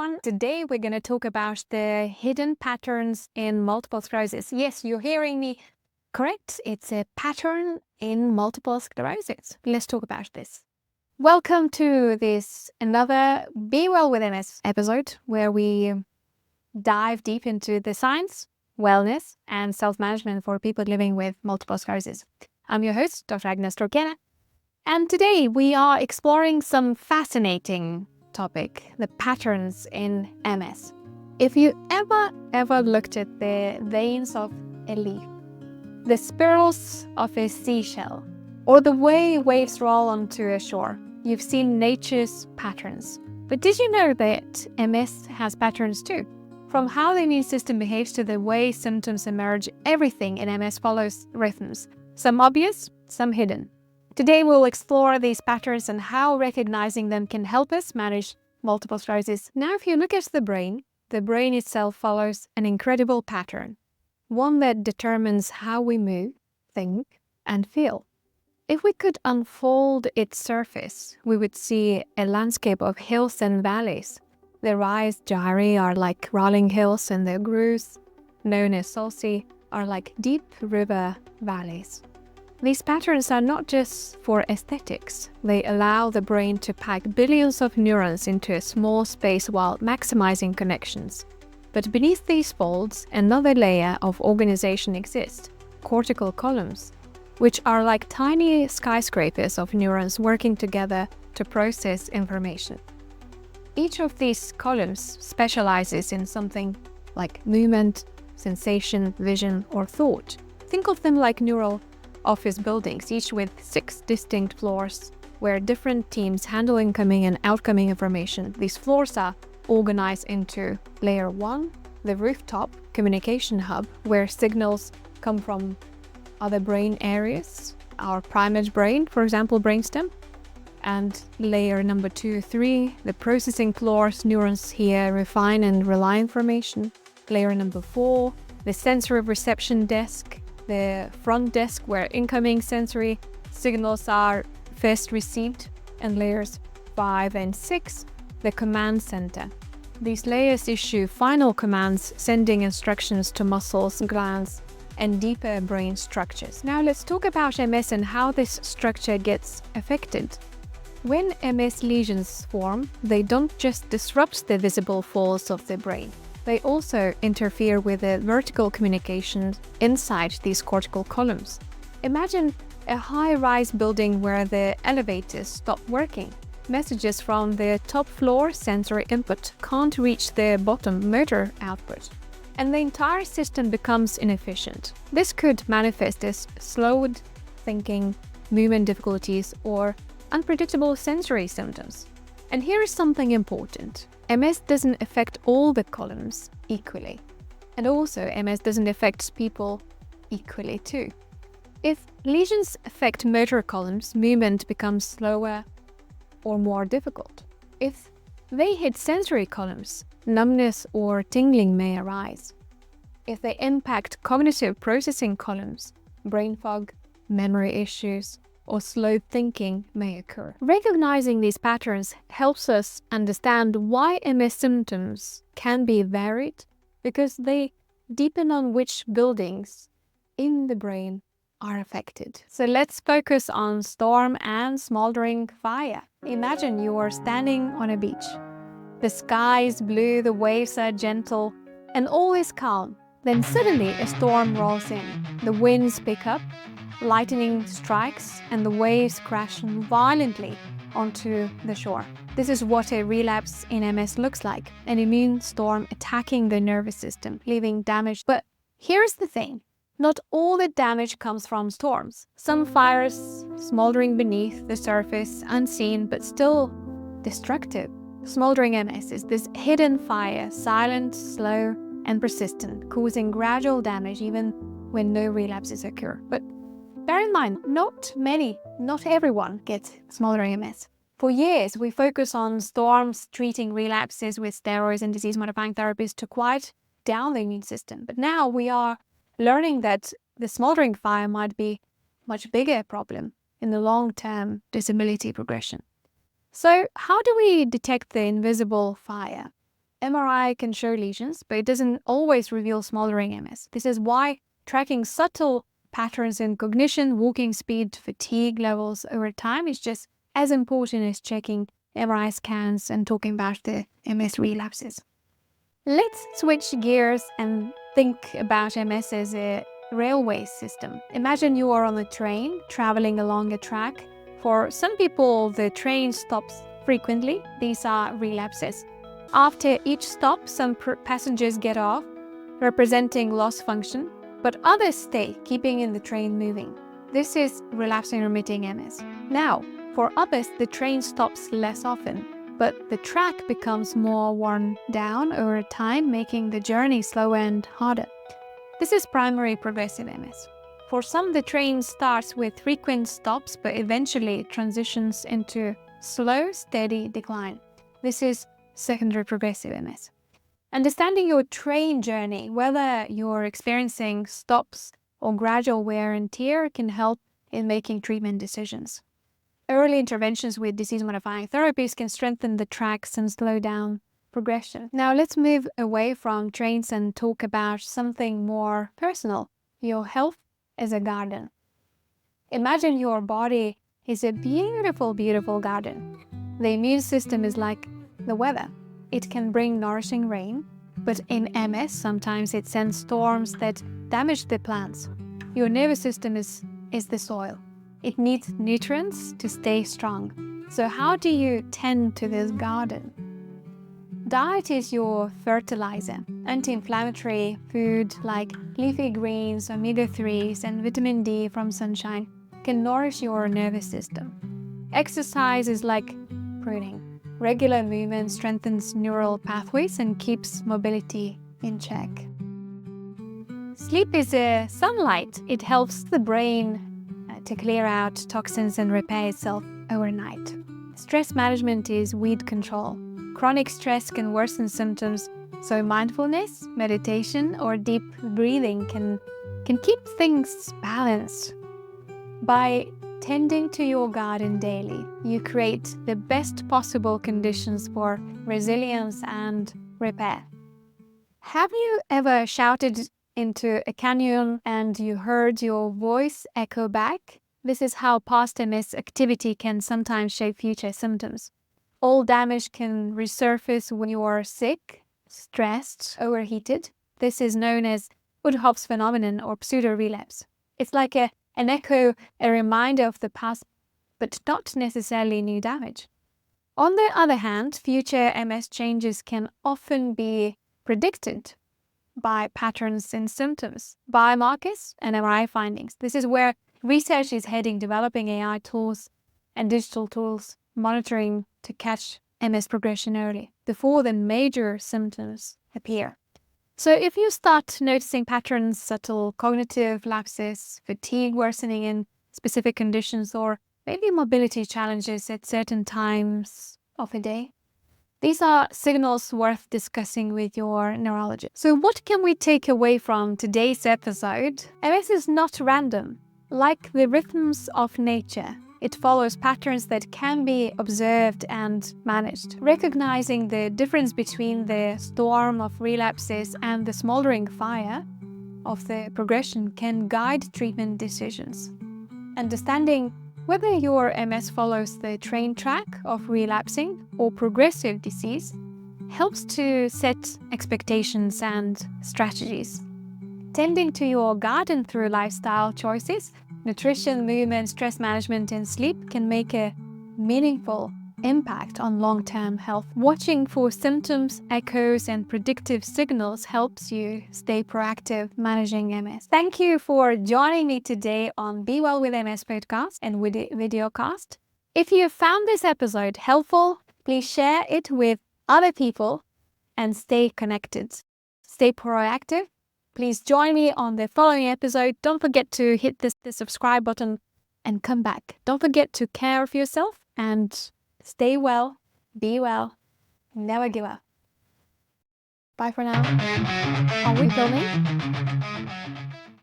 everyone. Today we're going to talk about the hidden patterns in multiple sclerosis. Yes, you're hearing me correct. It's a pattern in multiple sclerosis. Let's talk about this. Welcome to this another Be Well with MS episode where we dive deep into the science, wellness, and self-management for people living with multiple sclerosis. I'm your host, Dr. Agne Straukiene, and today we are exploring some fascinating topic, the patterns in MS. If you ever looked at the veins of a leaf, the spirals of a seashell, or the way waves roll onto a shore, you've seen nature's patterns. But did you know that MS has patterns too? From how the immune system behaves to the way symptoms emerge, everything in MS follows rhythms, some obvious, some hidden. Today we'll explore these patterns and how recognizing them can help us manage multiple sclerosis. Now, if you look at the brain itself follows an incredible pattern, one that determines how we move, think, and feel. If we could unfold its surface, we would see a landscape of hills and valleys. The rise gyri are like rolling hills, and the grooves, known as sulci, are like deep river valleys. These patterns are not just for aesthetics. They allow the brain to pack billions of neurons into a small space while maximizing connections. But beneath these folds, another layer of organization exists, cortical columns, which are like tiny skyscrapers of neurons working together to process information. Each of these columns specializes in something like movement, sensation, vision, or thought. Think of them like neural office buildings, each with 6 distinct floors where different teams handle incoming and outgoing information. These floors are organized into layer 1, the rooftop communication hub, where signals come from other brain areas, our primate brain, for example, brainstem. And layer number 2, 3, the processing floors, neurons here refine and rely information. Layer number 4, the sensory reception desk, the front desk where incoming sensory signals are first received, and layers 5 and 6, the command center. These layers issue final commands, sending instructions to muscles, glands, and deeper brain structures. Now let's talk about MS and how this structure gets affected. When MS lesions form, they don't just disrupt the visible folds of the brain. They also interfere with the vertical communication inside these cortical columns. Imagine a high-rise building where the elevators stop working. Messages from the top floor sensory input can't reach the bottom motor output, and the entire system becomes inefficient. This could manifest as slowed thinking, movement difficulties, or unpredictable sensory symptoms. And here is something important. MS doesn't affect all the columns equally. And also, MS doesn't affect people equally too. If lesions affect motor columns, movement becomes slower or more difficult. If they hit sensory columns, numbness or tingling may arise. If they impact cognitive processing columns, brain fog, memory issues, or slow thinking may occur. Recognizing these patterns helps us understand why MS symptoms can be varied, because they depend on which buildings in the brain are affected. So let's focus on storm and smoldering fire. Imagine you are standing on a beach. The sky is blue, the waves are gentle, and all is calm. Then suddenly a storm rolls in. The winds pick up, lightning strikes, and the waves crash violently onto the shore. This is what a relapse in MS looks like, an immune storm attacking the nervous system, leaving damage. But here's the thing, not all the damage comes from storms. Some fires smoldering beneath the surface, unseen but still destructive. Smoldering MS is this hidden fire, silent, slow, and persistent, causing gradual damage even when no relapses occur. But bear in mind, not everyone gets smoldering MS. For years, we focus on storms, treating relapses with steroids and disease-modifying therapies to quiet down the immune system. But now we are learning that the smoldering fire might be a much bigger problem in the long-term disability progression. So how do we detect the invisible fire? MRI can show lesions, but it doesn't always reveal smoldering MS. This is why tracking subtle patterns in cognition, walking speed, fatigue levels over time is just as important as checking MRI scans and talking about the MS relapses. Let's switch gears and think about MS as a railway system. Imagine you are on a train traveling along a track. For some people, the train stops frequently. These are relapses. After each stop, some passengers get off, representing lost function, but others stay, keeping in the train moving. This is relapsing remitting MS. Now, for others, the train stops less often, but the track becomes more worn down over time, making the journey slower and harder. This is primary progressive MS. For some, the train starts with frequent stops, but eventually transitions into slow, steady decline. This is secondary progressive MS. Understanding your train journey, whether you're experiencing stops or gradual wear and tear, can help in making treatment decisions. Early interventions with disease-modifying therapies can strengthen the tracks and slow down progression. Now let's move away from trains and talk about something more personal, your health as a garden. Imagine your body is a beautiful, beautiful garden. The immune system is like the weather. It can bring nourishing rain, but in MS, sometimes it sends storms that damage the plants. Your nervous system is the soil. It needs nutrients to stay strong. So how do you tend to this garden? Diet is your fertilizer. Anti-inflammatory food like leafy greens, omega-3s, and vitamin D from sunshine can nourish your nervous system. Exercise is like pruning. Regular movement strengthens neural pathways and keeps mobility in check. Sleep is a sunlight. It helps the brain to clear out toxins and repair itself overnight. Stress management is weed control. Chronic stress can worsen symptoms, so mindfulness, meditation, or deep breathing can keep things balanced. By tending to your garden daily, you create the best possible conditions for resilience and repair. Have you ever shouted into a canyon and you heard your voice echo back? This is how past MS activity can sometimes shape future symptoms. Old damage can resurface when you are sick, stressed, overheated. This is known as Woodhoff's phenomenon or pseudo-relapse. It's like an echo, a reminder of the past, but not necessarily new damage. On the other hand, future MS changes can often be predicted by patterns in symptoms, biomarkers, and MRI findings. This is where research is heading, developing AI tools and digital tools, monitoring to catch MS progression early, before the major symptoms appear. So if you start noticing patterns, subtle cognitive lapses, fatigue worsening in specific conditions, or maybe mobility challenges at certain times of the day, these are signals worth discussing with your neurologist. So what can we take away from today's episode? MS is not random. Like the rhythms of nature, it follows patterns that can be observed and managed. Recognizing the difference between the storm of relapses and the smoldering fire of the progression can guide treatment decisions. Understanding whether your MS follows the train track of relapsing or progressive disease helps to set expectations and strategies. Tending to your garden through lifestyle choices, nutrition, movement, stress management, and sleep can make a meaningful impact on long-term health. Watching for symptoms, echoes, and predictive signals helps you stay proactive managing MS. Thank you for joining me today on Be Well with MS podcast and videocast. If you found this episode helpful, please share it with other people and stay connected. Stay proactive. Please join me on the following episode. Don't forget to hit the subscribe button and come back. Don't forget to care of yourself and stay well, be well, never give up. Bye for now. Are we filming?